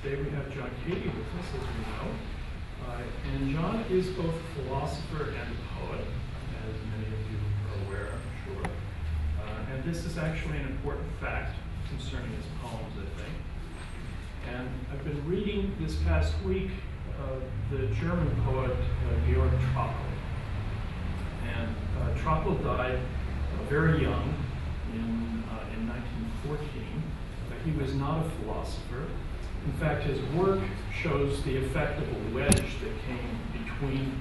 Today we have John Koethe with us, as we know. And John is both a philosopher and a poet, as many of you are aware, I'm sure. And this is actually an important fact concerning his poems, I think. And I've been reading this past week the German poet Georg Trakl. And Trakl died very young in 1914. He was not a philosopher. In fact, his work shows the effect of a wedge that came between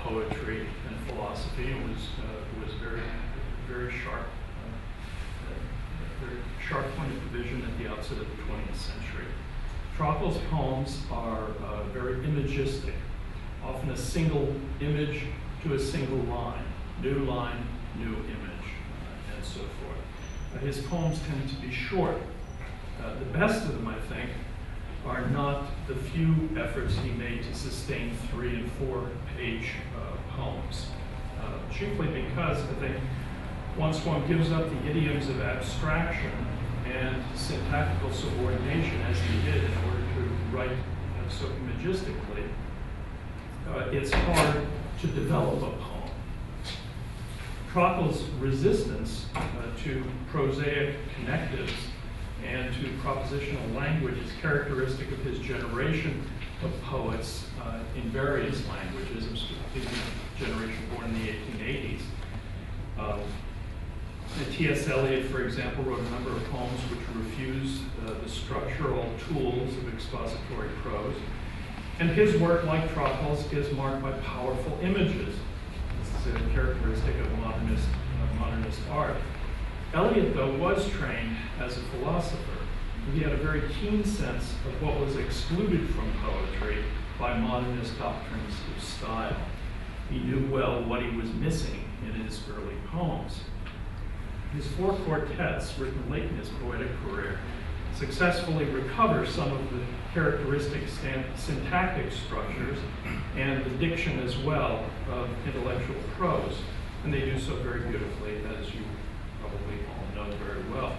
poetry and philosophy. It was very, very sharp, very sharp point of division at the outset of the 20th century. Trakl's poems are very imagistic, often a single image to a single line, new image, and so forth. His poems tend to be short. The best of them, I think, are not the few efforts he made to sustain 3- and 4-page poems, chiefly because I think once one gives up the idioms of abstraction and syntactical subordination, as he did in order to write so imagistically, it's hard to develop a poem. Trakl's resistance to prosaic connectives and to propositional language is characteristic of his generation of poets in various languages, the generation born in the 1880s. T.S. Eliot, for example, wrote a number of poems which refuse the structural tools of expository prose. And his work, like Trakl's, is marked by powerful images. This is a characteristic of modernist art. Eliot, though, was trained as a philosopher. He had a very keen sense of what was excluded from poetry by modernist doctrines of style. He knew well what he was missing in his early poems. His 4 quartets, written late in his poetic career, successfully recover some of the characteristic syntactic structures and the diction as well of intellectual prose. And they do so very beautifully, as you probably all know very well.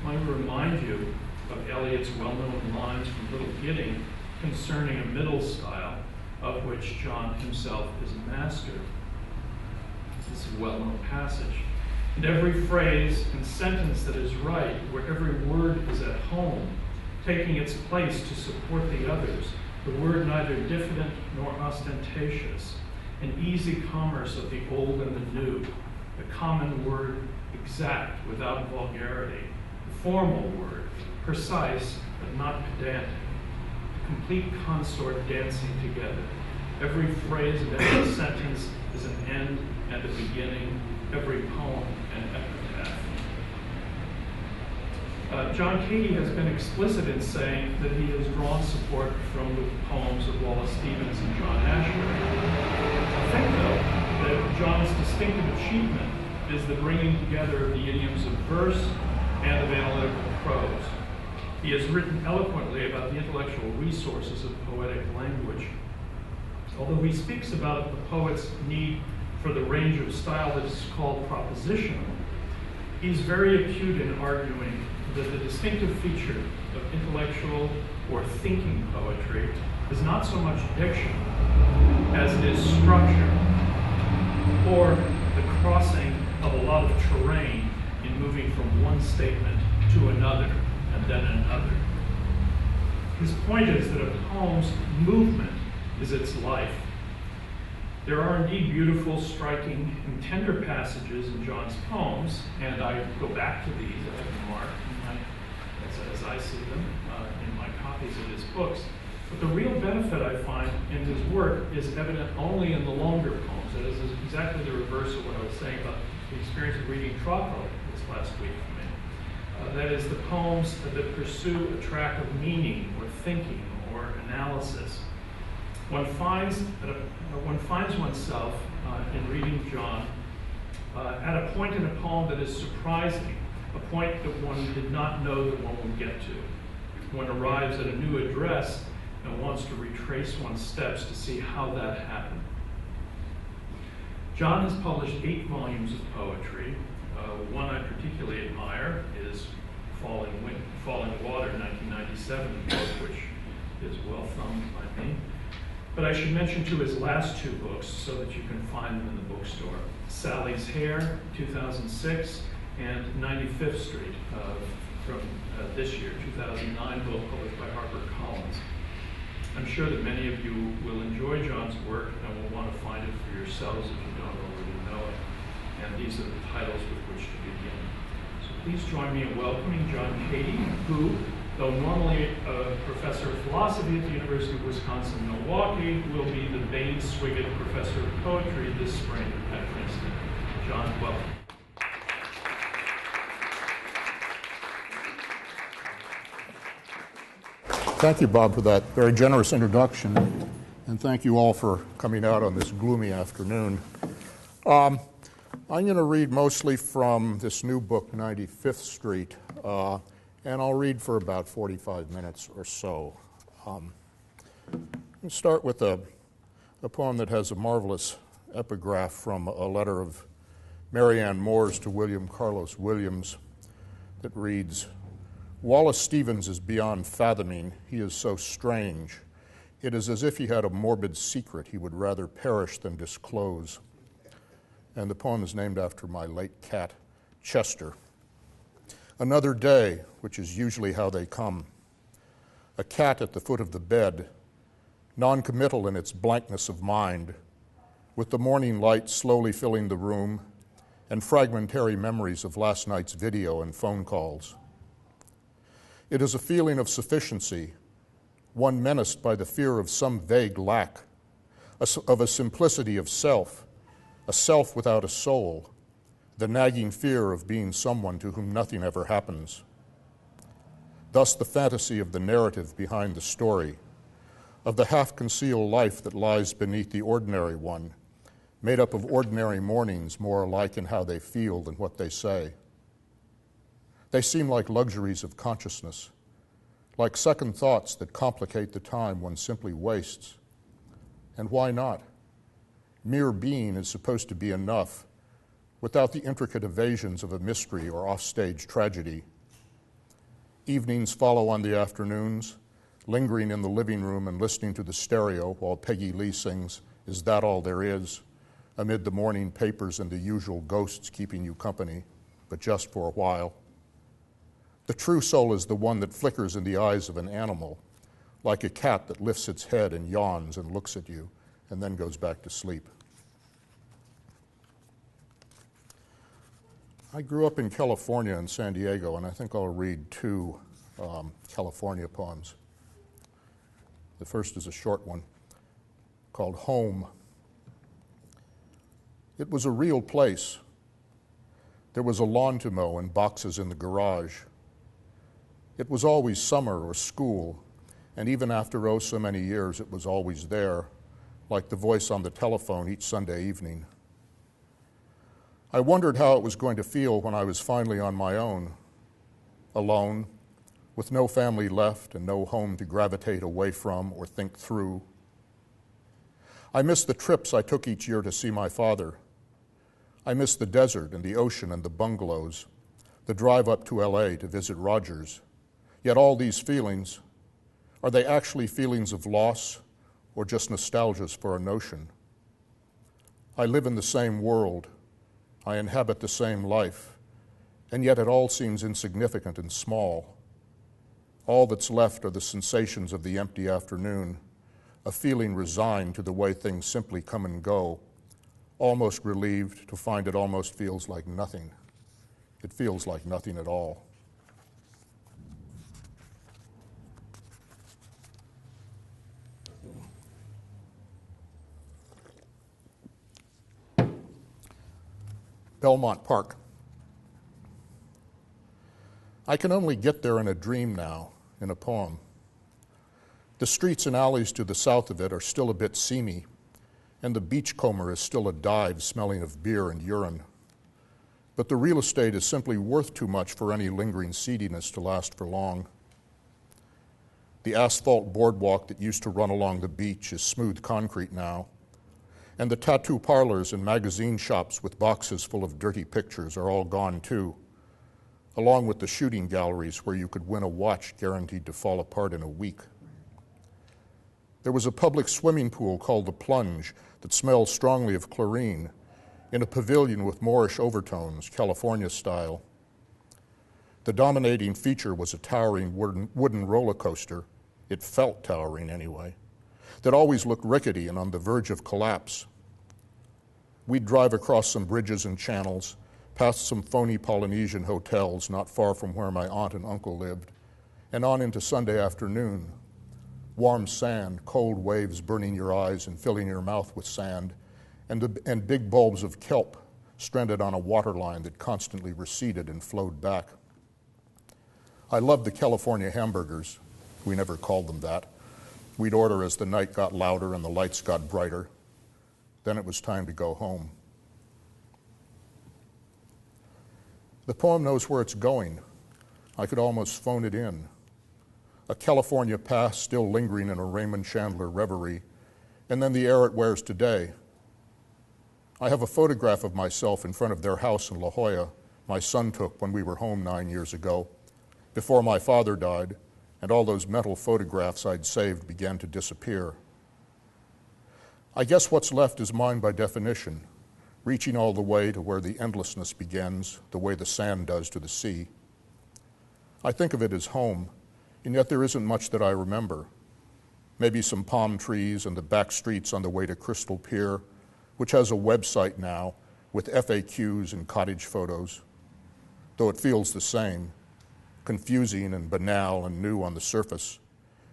I want to remind you of Eliot's well-known lines from Little Gidding concerning a middle style, of which John himself is a master. This is a well-known passage. And every phrase and sentence that is right, where every word is at home, taking its place to support the others, the word neither diffident nor ostentatious, an easy commerce of the old and the new, the common word exact without vulgarity, the formal word, precise but not pedantic, the complete consort dancing together. Every phrase and every sentence is an end and a beginning, every poem an epitaph. John Koethe has been explicit in saying that he has drawn support from the poems of Wallace Stevens and John Ashbery. I think, though, that John's distinctive achievement is the bringing together of the idioms of verse and of analytical prose. He has written eloquently about the intellectual resources of poetic language. Although he speaks about the poet's need for the range of style that is called propositional, he's very acute in arguing that the distinctive feature of intellectual or thinking poetry is not so much diction as it is structure, or the crossing of a lot of terrain in moving from one statement to another and then another. His point is that a poem's movement is its life. There are indeed beautiful, striking, and tender passages in John's poems, and I go back to these, I have marked as I see them in my copies of his books. But the real benefit I find in his work is evident only in the longer poems. That is exactly the reverse of what I was saying about the experience of reading Trakl this last week for me. That is, the poems that pursue a track of meaning or thinking or analysis. One finds oneself in reading John at a point in a poem that is surprising, a point that one did not know that one would get to. One arrives at a new address and wants to retrace one's steps to see how that happened. John has published 8 volumes of poetry. One I particularly admire is Falling Water, 1997, book which is well thumbed by me. But I should mention too his last two books so that you can find them in the bookstore. Sally's Hair, 2006, and 95th Street from this year, 2009, both published by HarperCollins. I'm sure that many of you will enjoy John's work and will want to find it for yourselves if you don't already know it. And these are the titles with which to begin. So please join me in welcoming John Koethe, who, though normally a professor of philosophy at the University of Wisconsin-Milwaukee, will be the Bain Swigert Professor of Poetry this spring at Princeton. John, welcome. Thank you, Bob, for that very generous introduction, and thank you all for coming out on this gloomy afternoon. I'm going to read mostly from this new book, 95th Street, and I'll read for about 45 minutes or so. Let's start with a poem that has a marvelous epigraph from a letter of Marianne Moore's to William Carlos Williams that reads, "Wallace Stevens is beyond fathoming. He is so strange. It is as if he had a morbid secret he would rather perish than disclose." And the poem is named after my late cat, Chester. Another day, which is usually how they come. A cat at the foot of the bed, non-committal in its blankness of mind, with the morning light slowly filling the room and fragmentary memories of last night's video and phone calls. It is a feeling of sufficiency, one menaced by the fear of some vague lack, of a simplicity of self, a self without a soul, the nagging fear of being someone to whom nothing ever happens. Thus the fantasy of the narrative behind the story, of the half-concealed life that lies beneath the ordinary one, made up of ordinary mornings more alike in how they feel than what they say. They seem like luxuries of consciousness, like second thoughts that complicate the time one simply wastes. And why not? Mere being is supposed to be enough, without the intricate evasions of a mystery or offstage tragedy. Evenings follow on the afternoons, lingering in the living room and listening to the stereo while Peggy Lee sings "Is That All There Is?" amid the morning papers and the usual ghosts keeping you company, but just for a while. The true soul is the one that flickers in the eyes of an animal, like a cat that lifts its head and yawns and looks at you and then goes back to sleep. I grew up in California and San Diego, and I think I'll read two California poems. The first is a short one called Home. It was a real place. There was a lawn to mow and boxes in the garage. It was always summer or school, and even after oh so many years, it was always there, like the voice on the telephone each Sunday evening. I wondered how it was going to feel when I was finally on my own, alone, with no family left and no home to gravitate away from or think through. I missed the trips I took each year to see my father. I missed the desert and the ocean and the bungalows, the drive up to LA to visit Rogers. Yet all these feelings, are they actually feelings of loss or just nostalgias for a notion? I live in the same world. I inhabit the same life, and yet it all seems insignificant and small. All that's left are the sensations of the empty afternoon, a feeling resigned to the way things simply come and go, almost relieved to find it almost feels like nothing. It feels like nothing at all. Belmont Park. I can only get there in a dream now, in a poem. The streets and alleys to the south of it are still a bit seamy, and the beachcomber is still a dive smelling of beer and urine. But the real estate is simply worth too much for any lingering seediness to last for long. The asphalt boardwalk that used to run along the beach is smooth concrete now, and the tattoo parlors and magazine shops with boxes full of dirty pictures are all gone too, along with the shooting galleries where you could win a watch guaranteed to fall apart in a week. There was a public swimming pool called the Plunge that smelled strongly of chlorine in a pavilion with Moorish overtones, California style. The dominating feature was a towering wooden roller coaster. It felt towering anyway, that always looked rickety and on the verge of collapse. We'd drive across some bridges and channels, past some phony Polynesian hotels not far from where my aunt and uncle lived, and on into Sunday afternoon. Warm sand, cold waves burning your eyes and filling your mouth with sand, and big bulbs of kelp stranded on a waterline that constantly receded and flowed back. I loved the California hamburgers. We never called them that. We'd order as the night got louder and the lights got brighter. Then it was time to go home. The poem knows where it's going. I could almost phone it in. A California past still lingering in a Raymond Chandler reverie, and then the air it wears today. I have a photograph of myself in front of their house in La Jolla my son took when we were home 9 years ago, before my father died, and all those mental photographs I'd saved began to disappear. I guess what's left is mine by definition, reaching all the way to where the endlessness begins, the way the sand does to the sea. I think of it as home, and yet there isn't much that I remember. Maybe some palm trees and the back streets on the way to Crystal Pier, which has a website now with FAQs and cottage photos, though it feels the same, confusing and banal and new on the surface,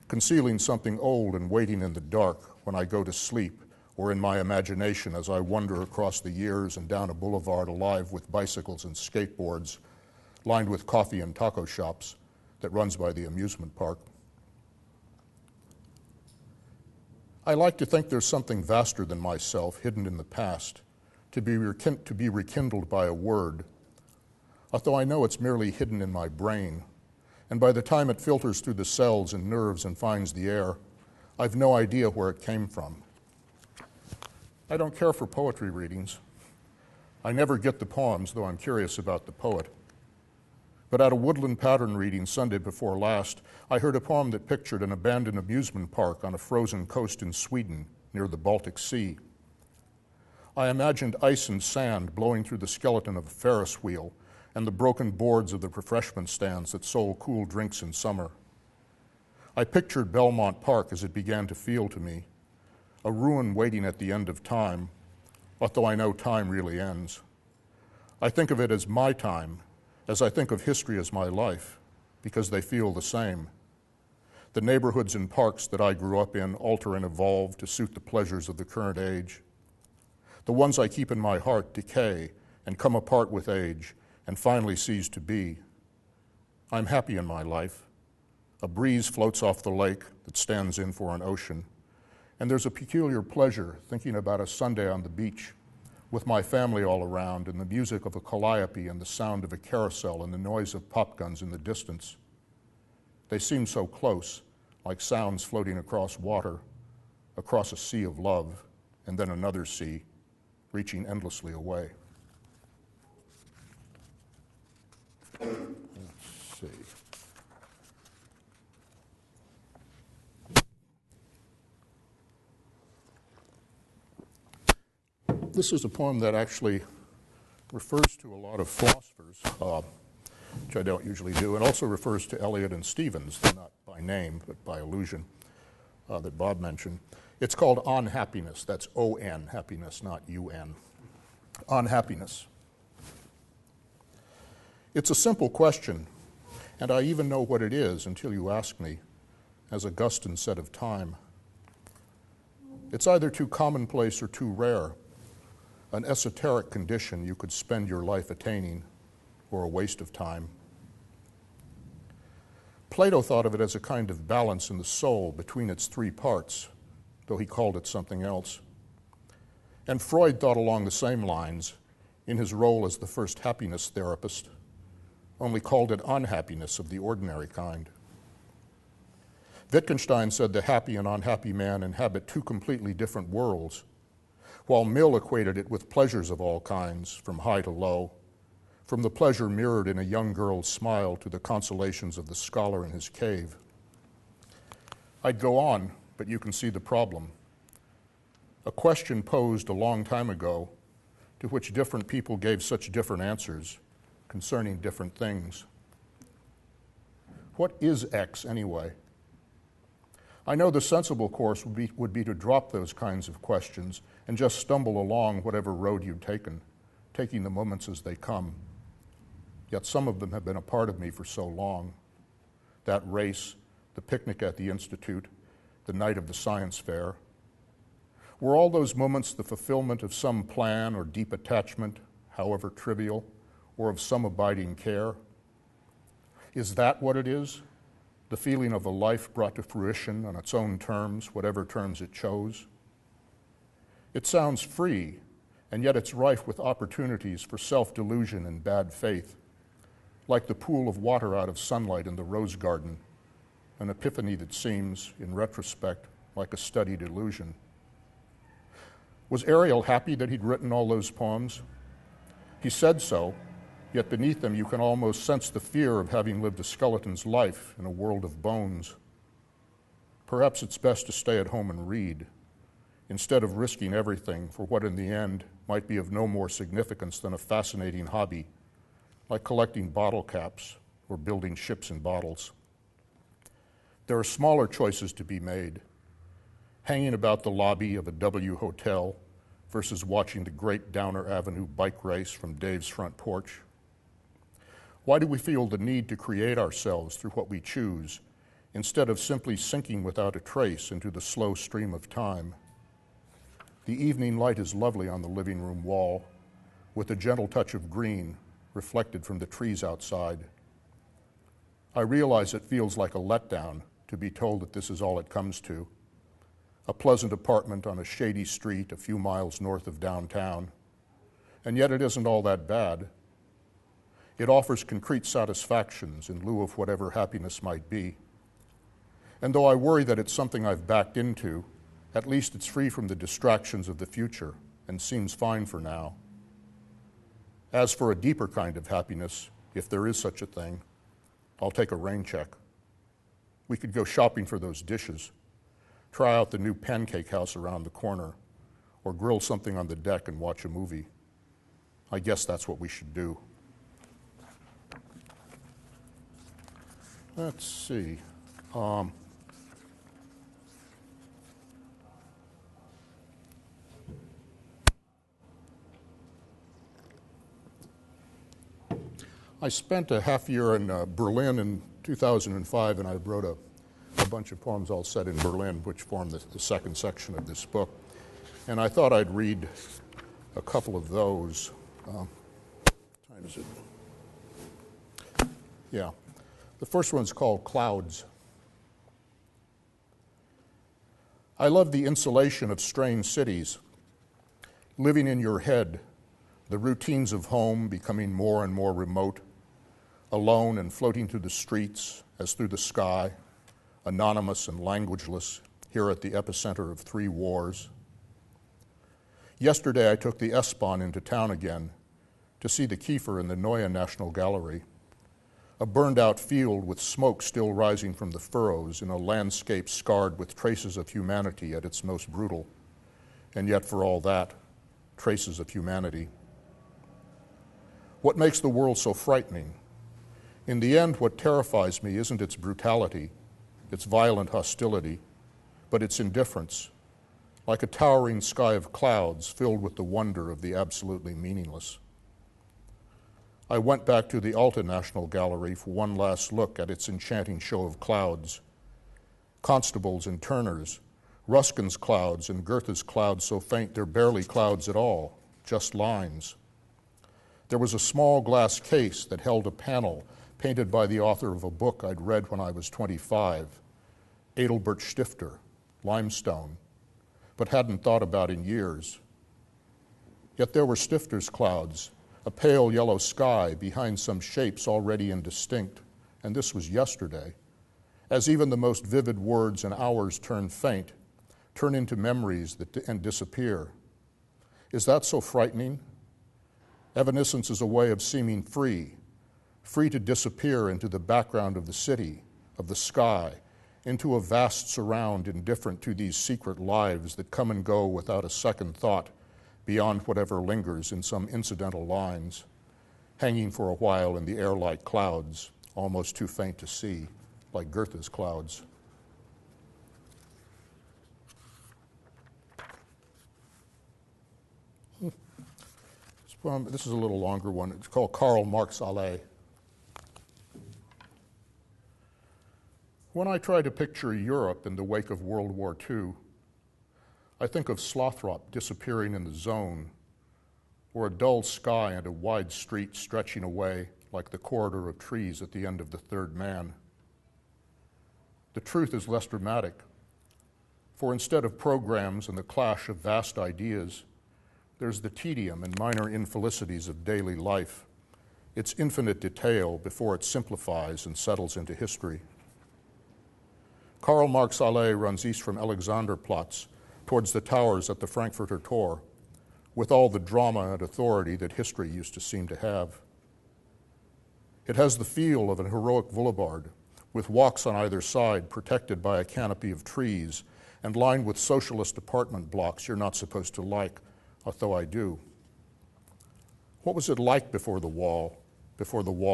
concealing something old and waiting in the dark when I go to sleep or in my imagination as I wander across the years and down a boulevard alive with bicycles and skateboards, lined with coffee and taco shops, that runs by the amusement park. I like to think there's something vaster than myself hidden in the past, to be rekindled by a word, although I know it's merely hidden in my brain, and by the time it filters through the cells and nerves and finds the air, I've no idea where it came from. I don't care for poetry readings. I never get the poems, though I'm curious about the poet. But at a woodland pattern reading Sunday before last, I heard a poem that pictured an abandoned amusement park on a frozen coast in Sweden near the Baltic Sea. I imagined ice and sand blowing through the skeleton of a Ferris wheel and the broken boards of the refreshment stands that sold cool drinks in summer. I pictured Belmont Park as it began to feel to me, a ruin waiting at the end of time, although I know time really ends. I think of it as my time, as I think of history as my life, because they feel the same. The neighborhoods and parks that I grew up in alter and evolve to suit the pleasures of the current age. The ones I keep in my heart decay and come apart with age and finally cease to be. I'm happy in my life. A breeze floats off the lake that stands in for an ocean, and there's a peculiar pleasure thinking about a Sunday on the beach with my family all around and the music of a calliope and the sound of a carousel and the noise of pop guns in the distance. They seem so close, like sounds floating across water, across a sea of love, and then another sea, reaching endlessly away. Let's see. This is a poem that actually refers to a lot of philosophers, which I don't usually do, and also refers to Eliot and Stevens, not by name, but by allusion, that Bob mentioned. It's called On Happiness. That's O-N, happiness, not U-N. On Happiness. It's a simple question, and I even know what it is until you ask me, as Augustine said of time. It's either too commonplace or too rare, an esoteric condition you could spend your life attaining, or a waste of time. Plato thought of it as a kind of balance in the soul between its three parts, though he called it something else. And Freud thought along the same lines in his role as the first happiness therapist, only called it unhappiness of the ordinary kind. Wittgenstein said the happy and unhappy man inhabit two completely different worlds, while Mill equated it with pleasures of all kinds, from high to low, from the pleasure mirrored in a young girl's smile to the consolations of the scholar in his cave. I'd go on, but you can see the problem. A question posed a long time ago to which different people gave such different answers concerning different things. What is X anyway? I know the sensible course would be to drop those kinds of questions and just stumble along whatever road you'd taken, taking the moments as they come. Yet some of them have been a part of me for so long. That race, the picnic at the Institute, the night of the science fair. Were all those moments the fulfillment of some plan or deep attachment, however trivial, or of some abiding care? Is that what it is? The feeling of a life brought to fruition on its own terms, whatever terms it chose? It sounds free, and yet it's rife with opportunities for self-delusion and bad faith, like the pool of water out of sunlight in the rose garden, an epiphany that seems, in retrospect, like a studied illusion. Was Ariel happy that he'd written all those poems? He said so, yet beneath them you can almost sense the fear of having lived a skeleton's life in a world of bones. Perhaps it's best to stay at home and read, instead of risking everything for what in the end might be of no more significance than a fascinating hobby, like collecting bottle caps or building ships in bottles. There are smaller choices to be made. Hanging about the lobby of a W hotel versus watching the great Downer Avenue bike race from Dave's front porch. Why do we feel the need to create ourselves through what we choose, instead of simply sinking without a trace into the slow stream of time? The evening light is lovely on the living room wall, with a gentle touch of green reflected from the trees outside. I realize it feels like a letdown to be told that this is all it comes to. A pleasant apartment on a shady street a few miles north of downtown. And yet it isn't all that bad. It offers concrete satisfactions in lieu of whatever happiness might be. And though I worry that it's something I've backed into, at least it's free from the distractions of the future and seems fine for now. As for a deeper kind of happiness, if there is such a thing, I'll take a rain check. We could go shopping for those dishes, try out the new pancake house around the corner, or grill something on the deck and watch a movie. I guess that's what we should do. Let's see. I spent a half year in Berlin in 2005, and I wrote a bunch of poems all set in Berlin, which form the second section of this book. And I thought I'd read a couple of those. What time is it? Yeah. The first one's called Clouds. I love the insulation of strange cities, living in your head, the routines of home becoming more and more remote, alone and floating through the streets as through the sky, anonymous and languageless, here at the epicenter of 3 wars. Yesterday I took the S-Bahn into town again to see the Kiefer in the Neue National Gallery, a burned-out field with smoke still rising from the furrows in a landscape scarred with traces of humanity at its most brutal, and yet for all that, traces of humanity. What makes the world so frightening? In the end, what terrifies me isn't its brutality, its violent hostility, but its indifference, like a towering sky of clouds filled with the wonder of the absolutely meaningless. I went back to the Alta National Gallery for one last look at its enchanting show of clouds. Constables and Turners, Ruskin's clouds and Goethe's clouds so faint they're barely clouds at all, just lines. There was a small glass case that held a panel painted by the author of a book I'd read when I was 25, Adelbert Stifter, Limestone, but hadn't thought about in years. Yet there were Stifter's clouds, a pale yellow sky behind some shapes already indistinct, and this was yesterday, as even the most vivid words and hours turn faint, turn into memories and disappear. Is that so frightening? Evanescence is a way of seeming free to disappear into the background of the city, of the sky, into a vast surround indifferent to these secret lives that come and go without a second thought beyond whatever lingers in some incidental lines, hanging for a while in the air like clouds, almost too faint to see, like Goethe's clouds. This is a little longer one. It's called Karl Marx Alley. When I try to picture Europe in the wake of World War II, I think of Slothrop disappearing in the zone, or a dull sky and a wide street stretching away like the corridor of trees at the end of The Third Man. The truth is less dramatic, for instead of programs and the clash of vast ideas, there's the tedium and minor infelicities of daily life, its infinite detail before it simplifies and settles into history. Karl Marx Allee runs east from Alexanderplatz towards the towers at the Frankfurter Tor, with all the drama and authority that history used to seem to have. It has the feel of an heroic boulevard, with walks on either side protected by a canopy of trees and lined with socialist apartment blocks you're not supposed to like, although I do. What was it like before the wall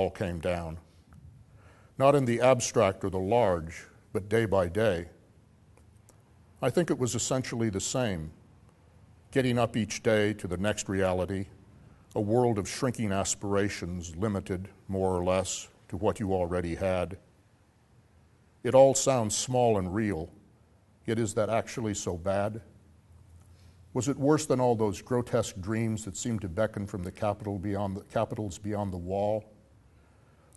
came down? Not in the abstract or the large, but day by day. I think it was essentially the same, getting up each day to the next reality, a world of shrinking aspirations limited, more or less, to what you already had. It all sounds small and real, yet is that actually so bad? Was it worse than all those grotesque dreams that seemed to beckon from the capitals beyond the wall?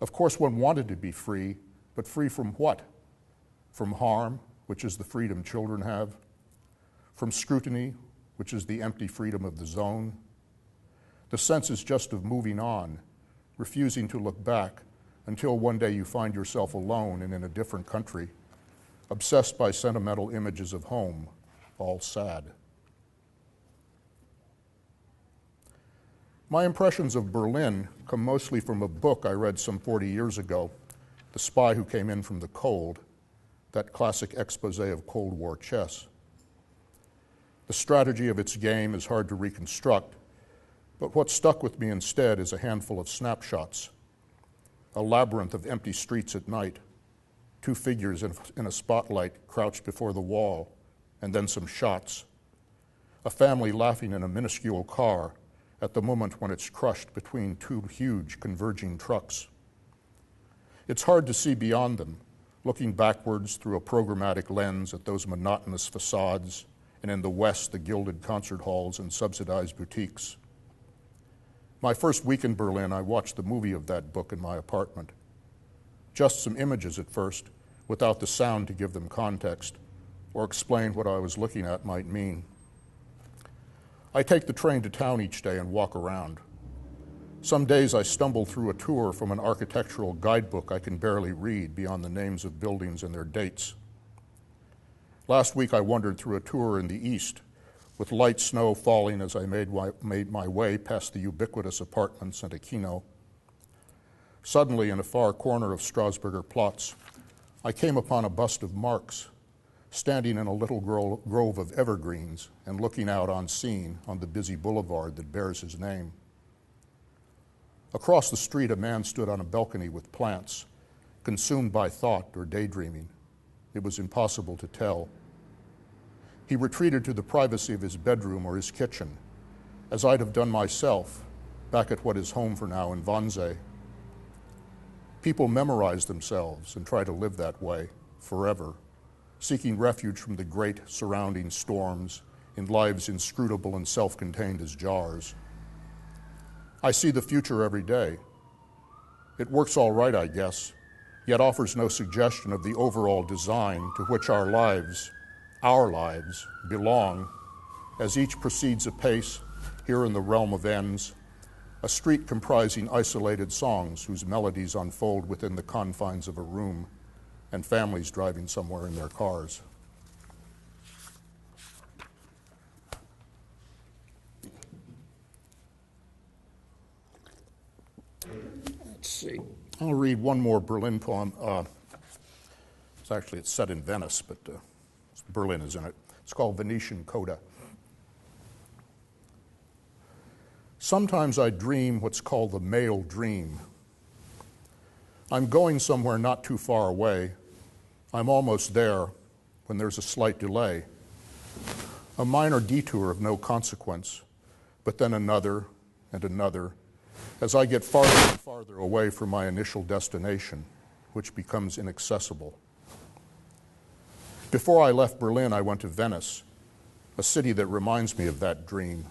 Of course, one wanted to be free, but free from what? From harm, which is the freedom children have? From scrutiny, which is the empty freedom of the zone? The sense is just of moving on, refusing to look back until one day you find yourself alone and in a different country, obsessed by sentimental images of home, all sad. My impressions of Berlin come mostly from a book I read some 40 years ago, The Spy Who Came In From the Cold, that classic expose of Cold War chess. The strategy of its game is hard to reconstruct, but what stuck with me instead is a handful of snapshots, a labyrinth of empty streets at night, two figures in a spotlight crouched before the wall, and then some shots, a family laughing in a minuscule car at the moment when it's crushed between two huge converging trucks. It's hard to see beyond them, looking backwards through a programmatic lens at those monotonous facades, and in the West, the gilded concert halls and subsidized boutiques. My first week in Berlin, I watched the movie of that book in my apartment. Just some images at first, without the sound to give them context, or explain what I was looking at might mean. I take the train to town each day and walk around. Some days I stumble through a tour from an architectural guidebook I can barely read beyond the names of buildings and their dates. Last week I wandered through a tour in the east, with light snow falling as I made my way past the ubiquitous apartments and a kino. Suddenly, in a far corner of Strasburger Platz, I came upon a bust of Marx, standing in a little grove of evergreens and looking out unseen on the busy boulevard that bears his name. Across the street, a man stood on a balcony with plants, consumed by thought or daydreaming. It was impossible to tell. He retreated to the privacy of his bedroom or his kitchen, as I'd have done myself back at what is home for now in Wannsee. People memorize themselves and try to live that way forever, seeking refuge from the great surrounding storms in lives inscrutable and self-contained as jars. I see the future every day. It works all right, I guess, yet offers no suggestion of the overall design to which our lives belong, as each proceeds apace here in the realm of ends, a street comprising isolated songs whose melodies unfold within the confines of a room, and families driving somewhere in their cars. Let's see. I'll read one more Berlin poem. It's set in Venice, but Berlin is in it. It's called Venetian Coda. Sometimes I dream what's called the male dream. I'm going somewhere not too far away. I'm almost there when there's a slight delay. A minor detour of no consequence, but then another and another, as I get farther and farther away from my initial destination, which becomes inaccessible. Before I left Berlin, I went to Venice, a city that reminds me of that dream.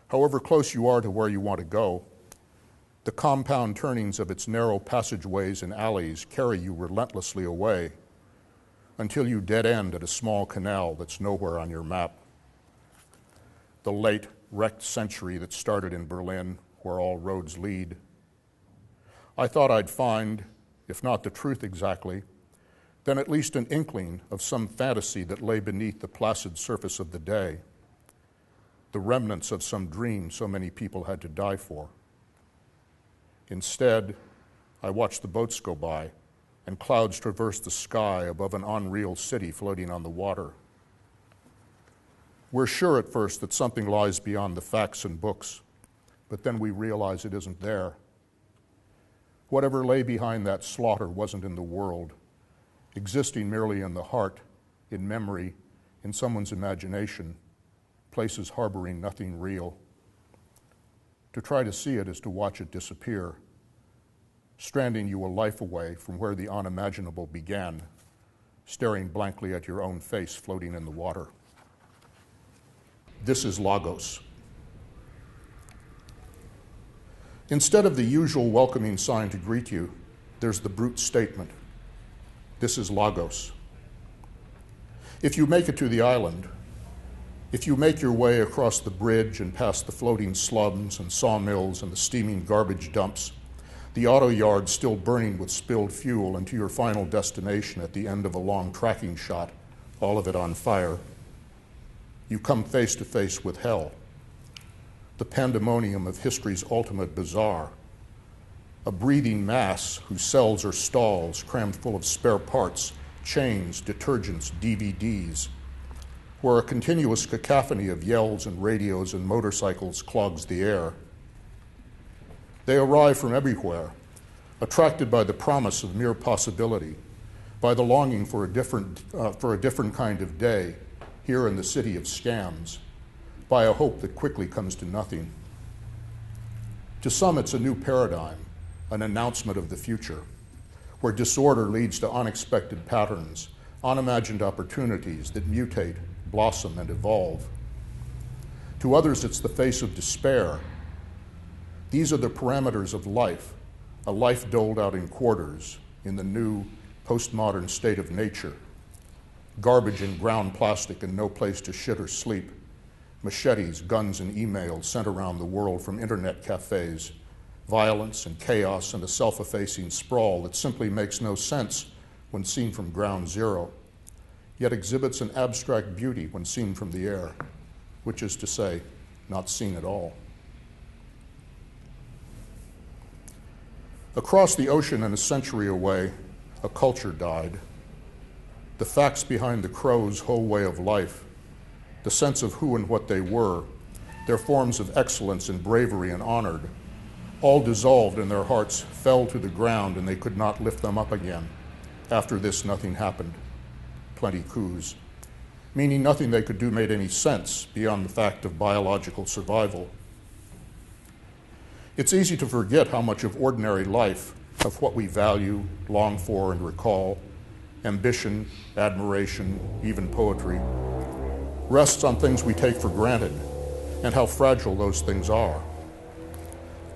However close you are to where you want to go, the compound turnings of its narrow passageways and alleys carry you relentlessly away until you dead end at a small canal that's nowhere on your map. The late, wrecked century that started in Berlin, where all roads lead. I thought I'd find, if not the truth exactly, then at least an inkling of some fantasy that lay beneath the placid surface of the day, the remnants of some dream so many people had to die for. Instead, I watched the boats go by and clouds traverse the sky above an unreal city floating on the water. We're sure at first that something lies beyond the facts and books, but then we realize it isn't there. Whatever lay behind that slaughter wasn't in the world, existing merely in the heart, in memory, in someone's imagination, places harboring nothing real. To try to see it is to watch it disappear, stranding you a life away from where the unimaginable began, staring blankly at your own face floating in the water. This is Logos. Instead of the usual welcoming sign to greet you, there's the brute statement. This is Logos. If you make it to the island, if you make your way across the bridge and past the floating slums and sawmills and the steaming garbage dumps, the auto yard still burning with spilled fuel, and to your final destination at the end of a long tracking shot, all of it on fire, you come face to face with hell, the pandemonium of history's ultimate bazaar, a breathing mass whose cells are stalls crammed full of spare parts, chains, detergents, DVDs, where a continuous cacophony of yells and radios and motorcycles clogs the air. They arrive from everywhere, attracted by the promise of mere possibility, by the longing for a different kind of day here in the city of scams, by a hope that quickly comes to nothing. To some, it's a new paradigm, an announcement of the future, where disorder leads to unexpected patterns, unimagined opportunities that mutate, blossom, and evolve. To others, it's the face of despair. These are the parameters of life, a life doled out in quarters in the new postmodern state of nature. Garbage and ground plastic and no place to shit or sleep. Machetes, guns, and emails sent around the world from internet cafes. Violence and chaos and a self-effacing sprawl that simply makes no sense when seen from ground zero, yet exhibits an abstract beauty when seen from the air, which is to say, not seen at all. Across the ocean and a century away, a culture died. The facts behind the Crows' whole way of life, the sense of who and what they were, their forms of excellence and bravery and honored, all dissolved in their hearts, fell to the ground, and they could not lift them up again. After this, nothing happened. Plenty coups. Meaning nothing they could do made any sense beyond the fact of biological survival. It's easy to forget how much of ordinary life, of what we value, long for, and recall, ambition, admiration, even poetry, rests on things we take for granted, and how fragile those things are.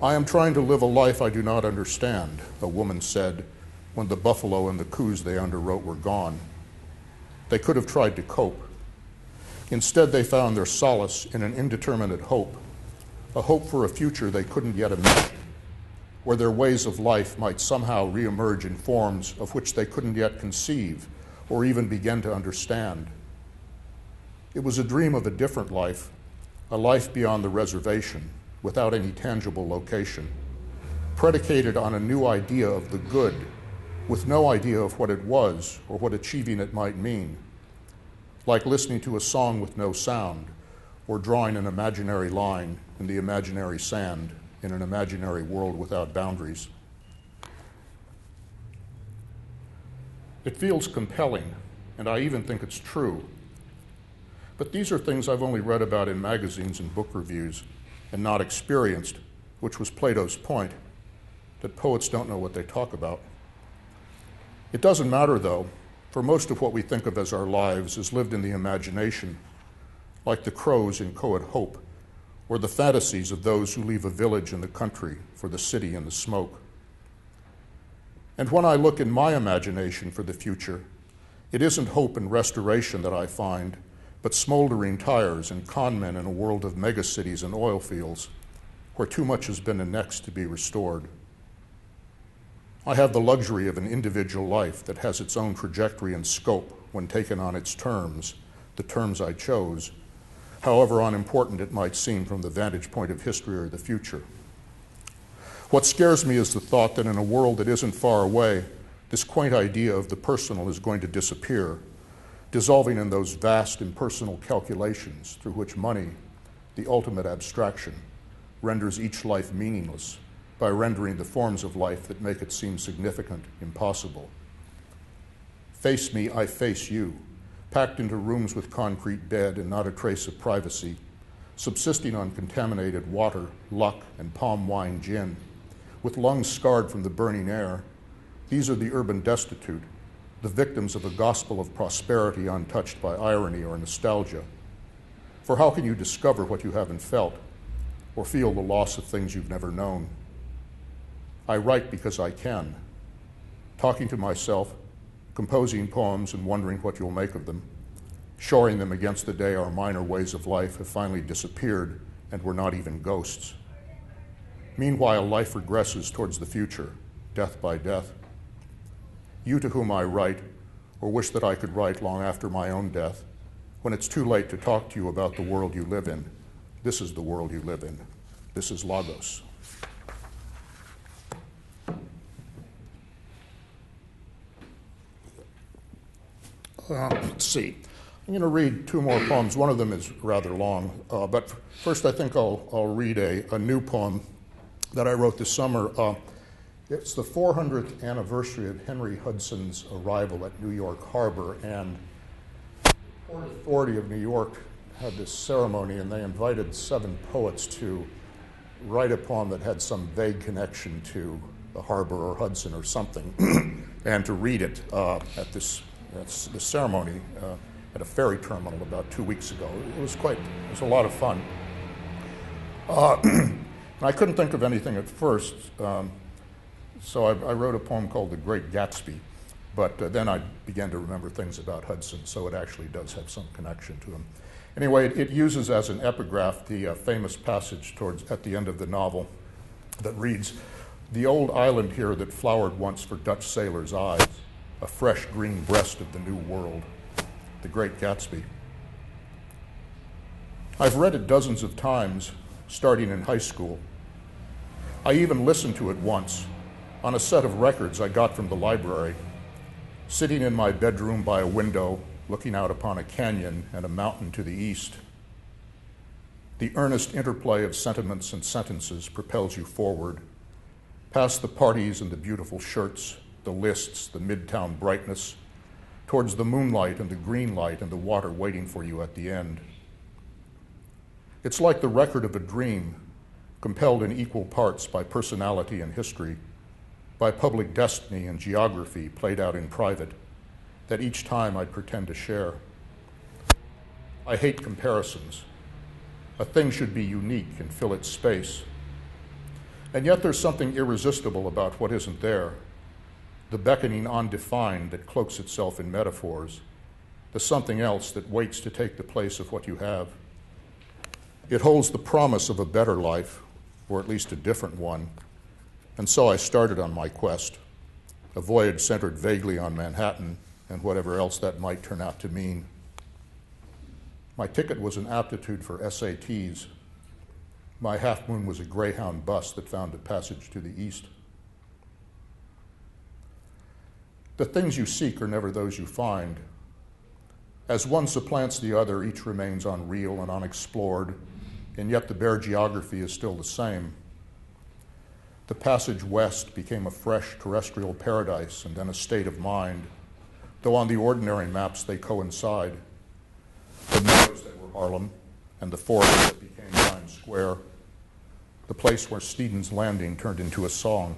I am trying to live a life I do not understand, a woman said when the buffalo and the coups they underwrote were gone. They could have tried to cope. Instead, they found their solace in an indeterminate hope, a hope for a future they couldn't yet imagine, where their ways of life might somehow reemerge in forms of which they couldn't yet conceive or even begin to understand. It was a dream of a different life, a life beyond the reservation, without any tangible location, predicated on a new idea of the good, with no idea of what it was or what achieving it might mean, like listening to a song with no sound or drawing an imaginary line in the imaginary sand in an imaginary world without boundaries. It feels compelling, and I even think it's true. But these are things I've only read about in magazines and book reviews and not experienced, which was Plato's point, that poets don't know what they talk about. It doesn't matter, though, for most of what we think of as our lives is lived in the imagination, like the crows in Coed Hope, or the fantasies of those who leave a village in the country for the city and the smoke. And when I look in my imagination for the future, it isn't hope and restoration that I find, but smoldering tires and con men in a world of megacities and oil fields, where too much has been annexed to be restored. I have the luxury of an individual life that has its own trajectory and scope when taken on its terms, the terms I chose, however unimportant it might seem from the vantage point of history or the future. What scares me is the thought that in a world that isn't far away, this quaint idea of the personal is going to disappear, dissolving in those vast impersonal calculations through which money, the ultimate abstraction, renders each life meaningless by rendering the forms of life that make it seem significant impossible. Face me, I face you, packed into rooms with concrete bed and not a trace of privacy, subsisting on contaminated water, luck, and palm wine gin, with lungs scarred from the burning air. These are the urban destitute, the victims of a gospel of prosperity untouched by irony or nostalgia. For how can you discover what you haven't felt, or feel the loss of things you've never known? I write because I can, talking to myself, composing poems and wondering what you'll make of them, shoring them against the day our minor ways of life have finally disappeared and we're not even ghosts. Meanwhile, life regresses towards the future, death by death. You to whom I write, or wish that I could write long after my own death, when it's too late to talk to you about the world you live in, this is the world you live in. This is Logos. Let's see. I'm going to read two more poems. One of them is rather long, but first I think I'll read a new poem that I wrote this summer. It's the 400th anniversary of Henry Hudson's arrival at New York Harbor, and the Port Authority of New York had this ceremony, and they invited 7 poets to write a poem that had some vague connection to the harbor or Hudson or something, and to read it at this ceremony at a ferry terminal about 2 weeks ago. It was a lot of fun. I couldn't think of anything at first, so I wrote a poem called The Great Gatsby, but then I began to remember things about Hudson, so it actually does have some connection to him. Anyway, it uses as an epigraph the famous passage at the end of the novel that reads, "The old island here that flowered once for Dutch sailors' eyes, a fresh green breast of the new world, The Great Gatsby." I've read it dozens of times, starting in high school. I even listened to it once on a set of records I got from the library, sitting in my bedroom by a window, looking out upon a canyon and a mountain to the east. The earnest interplay of sentiments and sentences propels you forward, past the parties and the beautiful shirts, the lists, the midtown brightness, towards the moonlight and the green light and the water waiting for you at the end. It's like the record of a dream, compelled in equal parts by personality and history, by public destiny and geography played out in private, that each time I'd pretend to share. I hate comparisons. A thing should be unique and fill its space. And yet there's something irresistible about what isn't there, the beckoning undefined that cloaks itself in metaphors, the something else that waits to take the place of what you have. It holds the promise of a better life, or at least a different one, and so I started on my quest, a voyage centered vaguely on Manhattan and whatever else that might turn out to mean. My ticket was an aptitude for SATs. My half moon was a Greyhound bus that found a passage to the east. The things you seek are never those you find. As one supplants the other, each remains unreal and unexplored, and yet the bare geography is still the same. The passage west became a fresh terrestrial paradise and then a state of mind, though on the ordinary maps they coincide. The meadows that were Harlem and the forest that became Times Square, the place where Stedon's Landing turned into a song.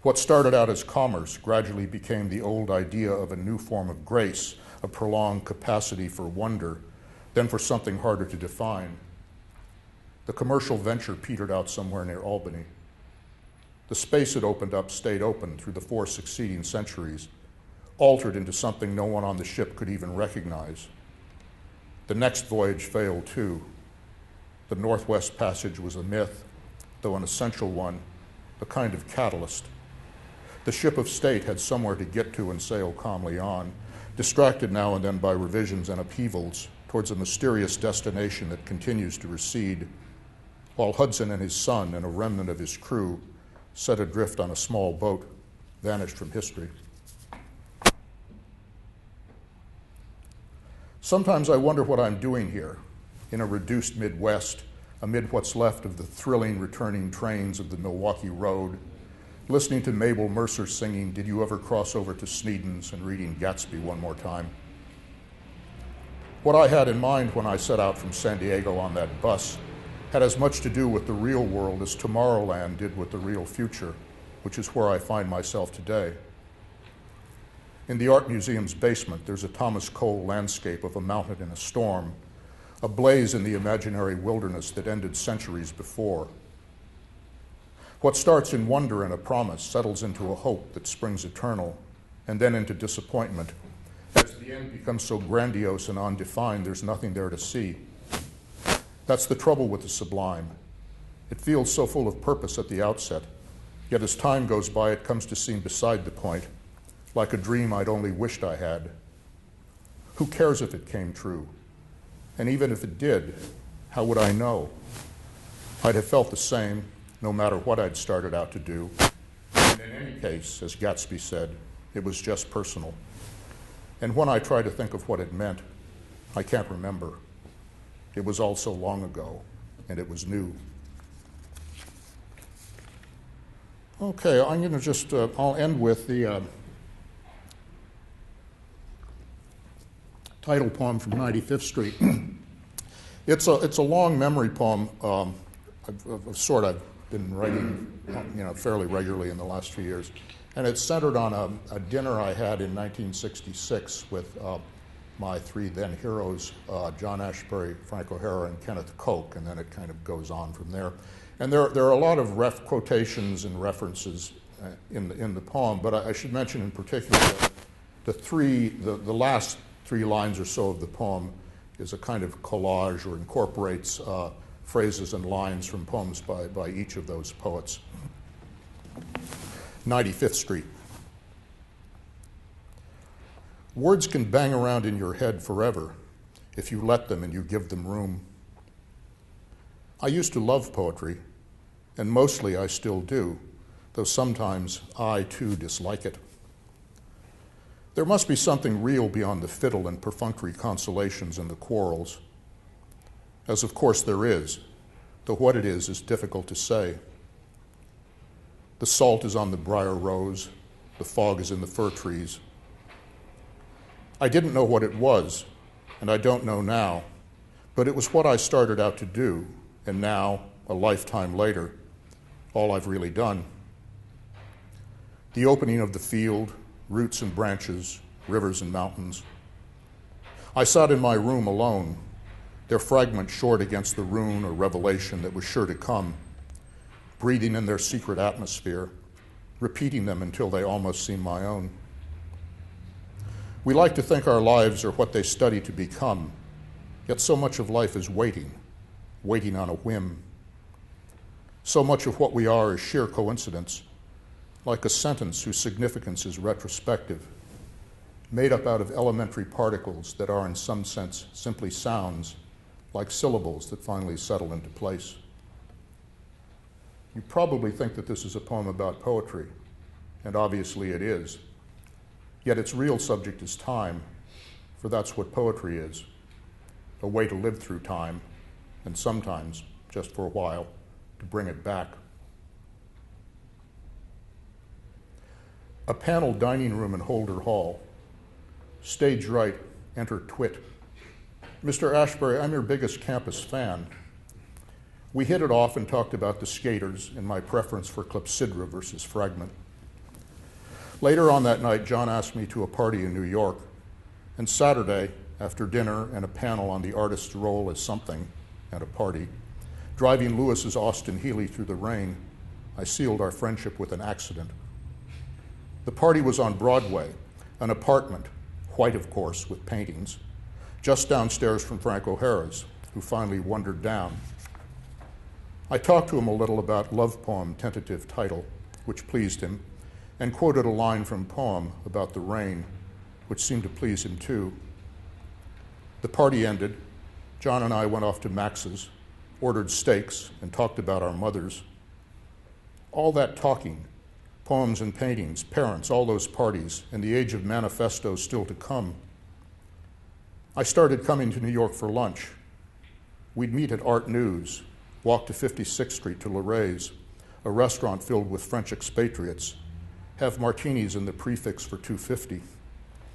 What started out as commerce gradually became the old idea of a new form of grace, a prolonged capacity for wonder, then for something harder to define. The commercial venture petered out somewhere near Albany. The space it opened up stayed open through the 4 succeeding centuries, altered into something no one on the ship could even recognize. The next voyage failed too. The Northwest Passage was a myth, though an essential one, a kind of catalyst. The ship of state had somewhere to get to and sail calmly on, distracted now and then by revisions and upheavals towards a mysterious destination that continues to recede, while Hudson and his son and a remnant of his crew, set adrift on a small boat, vanished from history. Sometimes I wonder what I'm doing here, in a reduced Midwest, amid what's left of the thrilling returning trains of the Milwaukee Road, listening to Mabel Mercer singing "Did You Ever Cross Over to Sneedon's" and reading Gatsby one more time. What I had in mind when I set out from San Diego on that bus had as much to do with the real world as Tomorrowland did with the real future, which is where I find myself today. In the Art Museum's basement, there's a Thomas Cole landscape of a mountain in a storm, ablaze in the imaginary wilderness that ended centuries before. What starts in wonder and a promise settles into a hope that springs eternal, and then into disappointment. As the end becomes so grandiose and undefined, there's nothing there to see. That's the trouble with the sublime. It feels so full of purpose at the outset, yet as time goes by, it comes to seem beside the point, like a dream I'd only wished I had. Who cares if it came true? And even if it did, how would I know? I'd have felt the same, no matter what I'd started out to do. And in any case, as Gatsby said, it was just personal. And when I try to think of what it meant, I can't remember. It was all so long ago, and it was new. Okay, I'm going to just, I'll end with the title poem from 95th Street. It's a long memory poem of sort I've been writing fairly regularly in the last few years. And it's centered on a dinner I had in 1966 with my 3 then heroes, John Ashbery, Frank O'Hara, and Kenneth Koch, and then it kind of goes on from there. And there are a lot of quotations and references in the poem, but I should mention in particular that the last 3 lines or so of the poem is a kind of collage or incorporates phrases and lines from poems by each of those poets. 95th Street. Words can bang around in your head forever if you let them and you give them room. I used to love poetry, and mostly I still do, though sometimes I too dislike it. There must be something real beyond the fiddle and perfunctory consolations and the quarrels, as of course there is, though what it is difficult to say. The salt is on the briar rose, the fog is in the fir trees. I didn't know what it was, and I don't know now, but it was what I started out to do, and now, a lifetime later, all I've really done. The opening of the field, roots and branches, rivers and mountains. I sat in my room alone, their fragments short against the rune or revelation that was sure to come, breathing in their secret atmosphere, repeating them until they almost seem my own. We like to think our lives are what they study to become, yet so much of life is waiting on a whim. So much of what we are is sheer coincidence, like a sentence whose significance is retrospective, made up out of elementary particles that are in some sense simply sounds, like syllables that finally settle into place. You probably think that this is a poem about poetry, and obviously it is. Yet its real subject is time, for that's what poetry is, a way to live through time, and sometimes, just for a while, to bring it back. A paneled dining room in Holder Hall. Stage right, enter Twit. Mr. Ashbury, I'm your biggest campus fan. We hit it off and talked about the skaters and my preference for clepsydra versus fragment. Later on that night, John asked me to a party in New York, and Saturday, after dinner and a panel on the artist's role as something at a party, driving Lewis's Austin Healey through the rain, I sealed our friendship with an accident. The party was on Broadway, an apartment, white of course, with paintings, just downstairs from Frank O'Hara's, who finally wandered down. I talked to him a little about love poem tentative title, which pleased him, and quoted a line from poem about the rain, which seemed to please him too. The party ended. John and I went off to Max's, ordered steaks, and talked about our mothers. All that talking, poems and paintings, parents, all those parties, and the age of manifestos still to come. I started coming to New York for lunch. We'd meet at Art News, walk to 56th Street to Laray's, a restaurant filled with French expatriates, have martinis in the prefix for $2.50,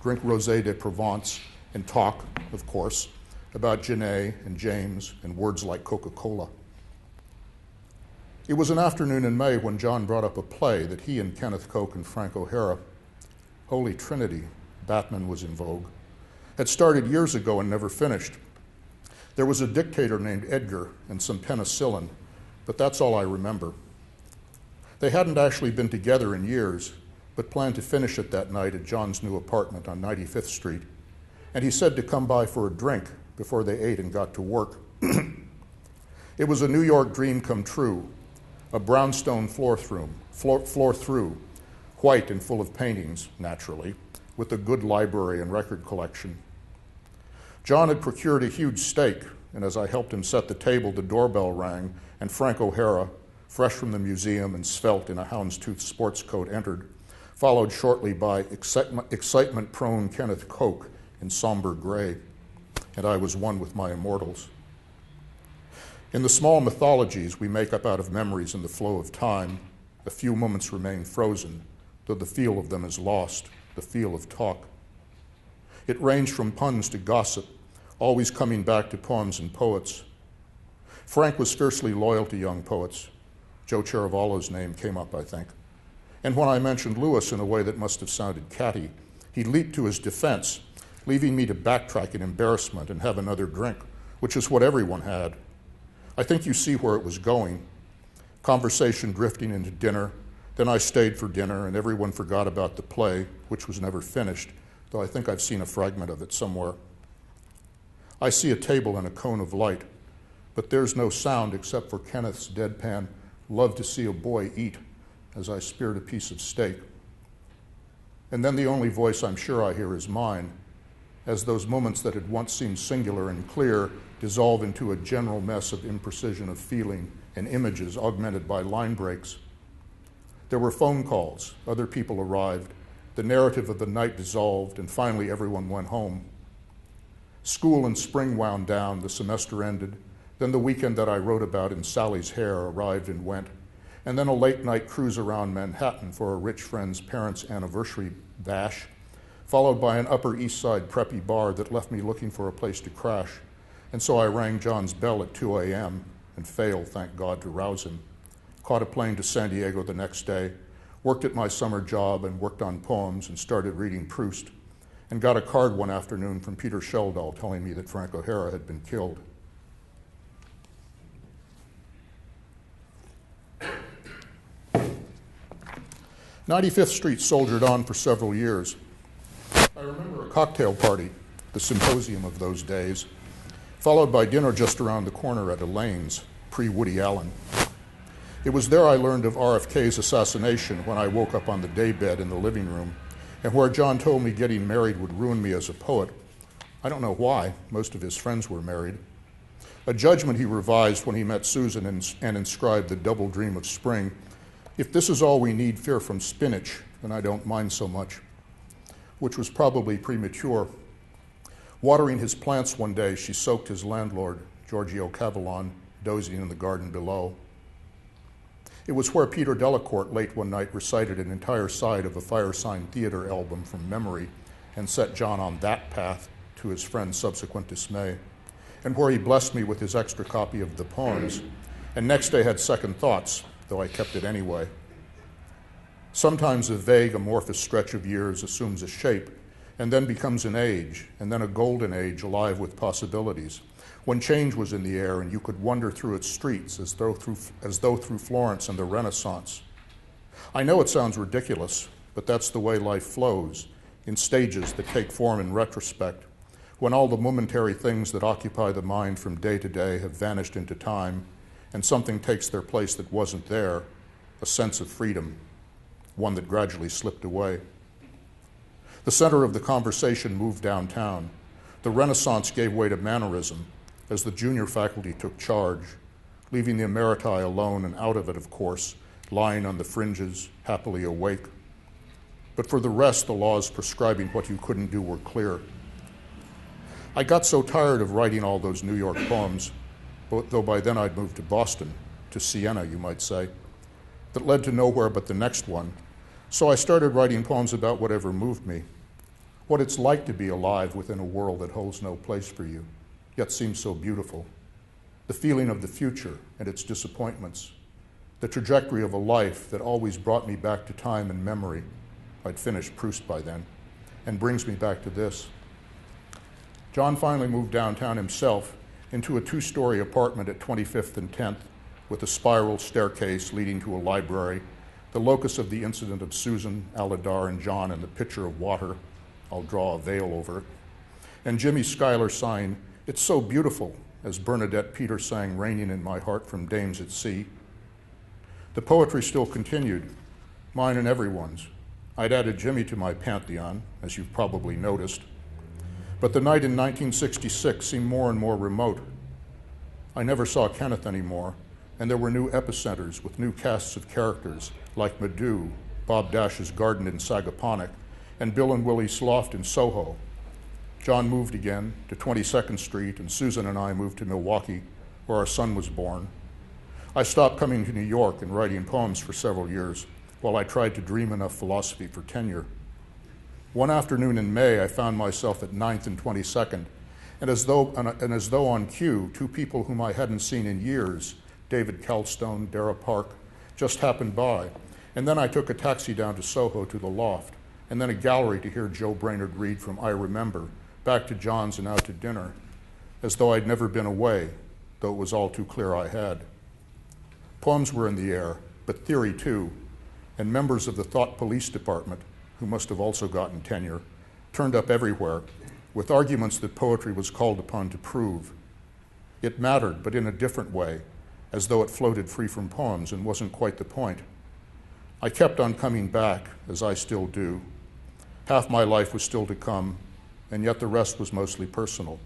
drink Rosé de Provence, and talk, of course, about Genet and James and words like Coca-Cola. It was an afternoon in May when John brought up a play that he and Kenneth Koch and Frank O'Hara, Holy Trinity, Batman was in vogue, had started years ago and never finished. There was a dictator named Edgar and some penicillin, but that's all I remember. They hadn't actually been together in years, but planned to finish it that night at John's new apartment on 95th Street, and he said to come by for a drink before they ate and got to work. It was a New York dream come true, a brownstone floor through, white and full of paintings, naturally, with a good library and record collection. John had procured a huge steak, and as I helped him set the table, the doorbell rang, and Frank O'Hara, fresh from the museum and svelte in a houndstooth sports coat, entered, followed shortly by excitement-prone Kenneth Koch in somber gray, and I was one with my immortals. In the small mythologies we make up out of memories in the flow of time, a few moments remain frozen, though the feel of them is lost, the feel of talk. It ranged from puns to gossip, always coming back to poems and poets. Frank was fiercely loyal to young poets. Joe Cheruvalo's name came up, I think. And when I mentioned Lewis in a way that must have sounded catty, he leaped to his defense, leaving me to backtrack in embarrassment and have another drink, which is what everyone had. I think you see where it was going. Conversation drifting into dinner. Then I stayed for dinner, and everyone forgot about the play, which was never finished, though I think I've seen a fragment of it somewhere. I see a table and a cone of light, but there's no sound except for Kenneth's deadpan, "Love to see a boy eat," as I speared a piece of steak. And then the only voice I'm sure I hear is mine, as those moments that had once seemed singular and clear dissolve into a general mess of imprecision of feeling and images augmented by line breaks. There were phone calls, other people arrived, the narrative of the night dissolved, and finally everyone went home. School in spring wound down, the semester ended, then the weekend that I wrote about in Sally's Hair arrived and went, and then a late night cruise around Manhattan for a rich friend's parents' anniversary bash, followed by an Upper East Side preppy bar that left me looking for a place to crash. And so I rang John's bell at 2 a.m. and failed, thank God, to rouse him. Caught a plane to San Diego the next day, worked at my summer job and worked on poems and started reading Proust, and got a card one afternoon from Peter Sheldall telling me that Frank O'Hara had been killed. "95th Street soldiered on for several years. I remember a cocktail party, the symposium of those days, followed by dinner just around the corner at Elaine's, pre-Woody Allen. It was there I learned of RFK's assassination when I woke up on the daybed in the living room, and where John told me getting married would ruin me as a poet. I don't know why, most of his friends were married. A judgment he revised when he met Susan and inscribed the double dream of spring. If this is all we need fear from spinach, and I don't mind so much, which was probably premature. Watering his plants one day, she soaked his landlord, Giorgio Cavallon, dozing in the garden below. It was where Peter Delacourt late one night recited an entire side of a Firesign Theater album from memory and set John on that path, to his friend's subsequent dismay, and where he blessed me with his extra copy of the poems, and next day had second thoughts, though I kept it anyway. Sometimes a vague, amorphous stretch of years assumes a shape and then becomes an age, and then a golden age alive with possibilities, when change was in the air and you could wander through its streets as though through Florence and the Renaissance. I know it sounds ridiculous, but that's the way life flows, in stages that take form in retrospect, when all the momentary things that occupy the mind from day to day have vanished into time, and something takes their place that wasn't there, a sense of freedom, one that gradually slipped away. The center of the conversation moved downtown. The Renaissance gave way to mannerism as the junior faculty took charge, leaving the emeriti alone and out of it, of course, lying on the fringes, happily awake. But for the rest, the laws prescribing what you couldn't do were clear. I got so tired of writing all those New York poems, though by then I'd moved to Boston, to Siena, you might say, that led to nowhere but the next one. So I started writing poems about whatever moved me, what it's like to be alive within a world that holds no place for you, yet seems so beautiful, the feeling of the future and its disappointments, the trajectory of a life that always brought me back to time and memory. I'd finished Proust by then, and brings me back to this. John finally moved downtown himself into a 2-story apartment at 25th and 10th with a spiral staircase leading to a library, the locus of the incident of Susan, Aladar, and John and the pitcher of water. I'll draw a veil over it. And Jimmy Skylar sign, "It's so beautiful," as Bernadette Peter sang, "Raining in my heart from dames at sea." The poetry still continued, mine and everyone's. I'd added Jimmy to my Pantheon, as you've probably noticed. But the night in 1966 seemed more and more remote. I never saw Kenneth anymore, and there were new epicenters with new casts of characters, like Meadow, Bob Dash's garden in Sagaponack, and Bill and Willie's loft in Soho. John moved again to 22nd Street, and Susan and I moved to Milwaukee, where our son was born. I stopped coming to New York and writing poems for several years, while I tried to dream enough philosophy for tenure. One afternoon in May, I found myself at 9th and 22nd, and as though on cue, 2 people whom I hadn't seen in years, David Calstone, Dara Park, just happened by. And then I took a taxi down to Soho to the loft, and then a gallery to hear Joe Brainerd read from I Remember, back to John's and out to dinner, as though I'd never been away, though it was all too clear I had. Poems were in the air, but theory too, and members of the Thought Police Department, who must have also gotten tenure, turned up everywhere, with arguments that poetry was called upon to prove. It mattered, but in a different way, as though it floated free from poems and wasn't quite the point. I kept on coming back, as I still do. Half my life was still to come, and yet the rest was mostly personal.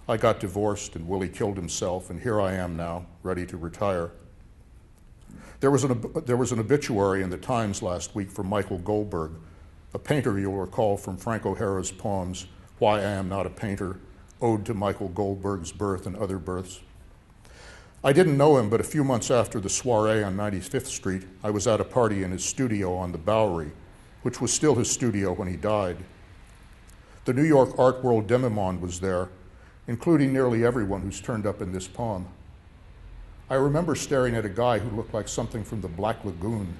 I got divorced, and Willie killed himself, and here I am now, ready to retire. There was an obituary in the Times last week for Michael Goldberg, a painter you'll recall from Frank O'Hara's poems, Why I Am Not a Painter, Ode to Michael Goldberg's Birth and Other Births. I didn't know him, but a few months after the soiree on 95th Street, I was at a party in his studio on the Bowery, which was still his studio when he died. The New York art world demi-monde was there, including nearly everyone who's turned up in this poem. I remember staring at a guy who looked like something from the Black Lagoon,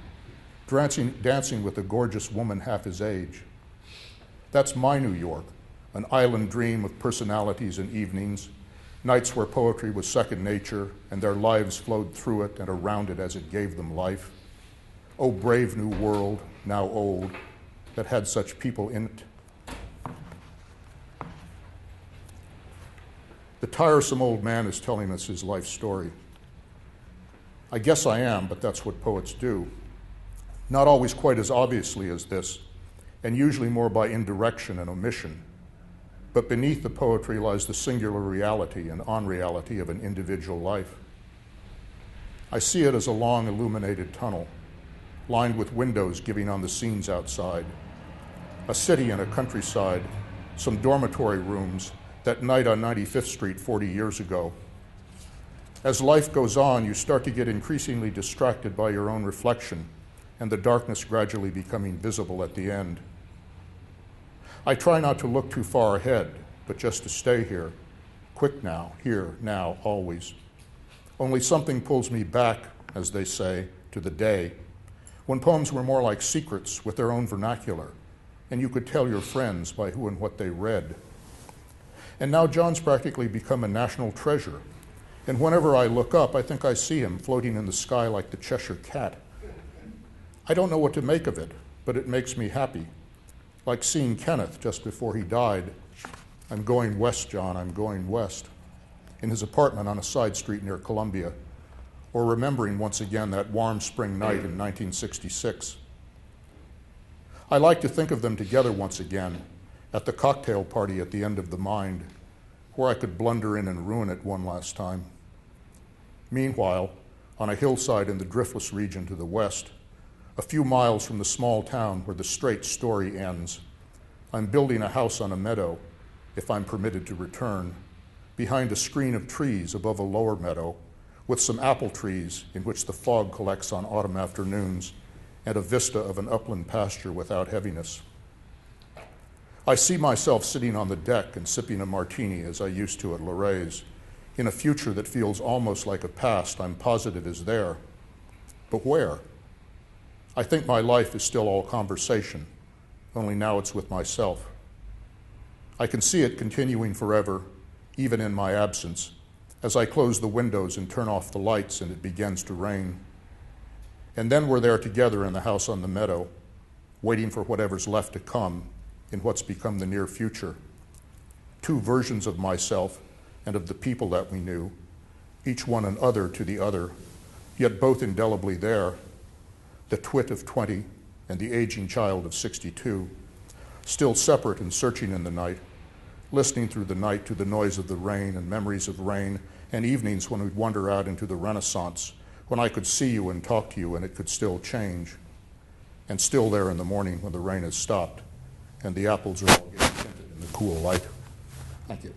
dancing with a gorgeous woman half his age. That's my New York, an island dream of personalities and evenings, nights where poetry was second nature and their lives flowed through it and around it as it gave them life. Oh, brave new world, now old, that had such people in it. The tiresome old man is telling us his life story. I guess I am, but that's what poets do. Not always quite as obviously as this, and usually more by indirection and omission. But beneath the poetry lies the singular reality and unreality of an individual life. I see it as a long illuminated tunnel, lined with windows giving on the scenes outside. A city and a countryside, some dormitory rooms, that night on 95th Street 40 years ago. As life goes on, you start to get increasingly distracted by your own reflection and the darkness gradually becoming visible at the end. I try not to look too far ahead, but just to stay here, quick now, here, now, always. Only something pulls me back, as they say, to the day, when poems were more like secrets with their own vernacular, and you could tell your friends by who and what they read. And now John's practically become a national treasure, and whenever I look up, I think I see him floating in the sky like the Cheshire Cat. I don't know what to make of it, but it makes me happy. Like seeing Kenneth just before he died. I'm going west, John, I'm going west. In his apartment on a side street near Columbia. Or remembering once again that warm spring night in 1966. I like to think of them together once again at the cocktail party at the end of the Mind, where I could blunder in and ruin it one last time. Meanwhile, on a hillside in the Driftless region to the west, a few miles from the small town where the straight story ends, I'm building a house on a meadow, if I'm permitted to return, behind a screen of trees above a lower meadow, with some apple trees in which the fog collects on autumn afternoons, and a vista of an upland pasture without heaviness. I see myself sitting on the deck and sipping a martini as I used to at Loray's, in a future that feels almost like a past I'm positive is there. But where? I think my life is still all conversation, only now it's with myself. I can see it continuing forever, even in my absence, as I close the windows and turn off the lights and it begins to rain. And then we're there together in the house on the meadow, waiting for whatever's left to come in what's become the near future. Two versions of myself and of the people that we knew, each one an other to the other, yet both indelibly there, the twit of 20 and the aging child of 62, still separate and searching in the night, listening through the night to the noise of the rain and memories of rain, and evenings when we'd wander out into the Renaissance, when I could see you and talk to you and it could still change, and still there in the morning when the rain has stopped and the apples are all getting tinted in the cool light. Thank you.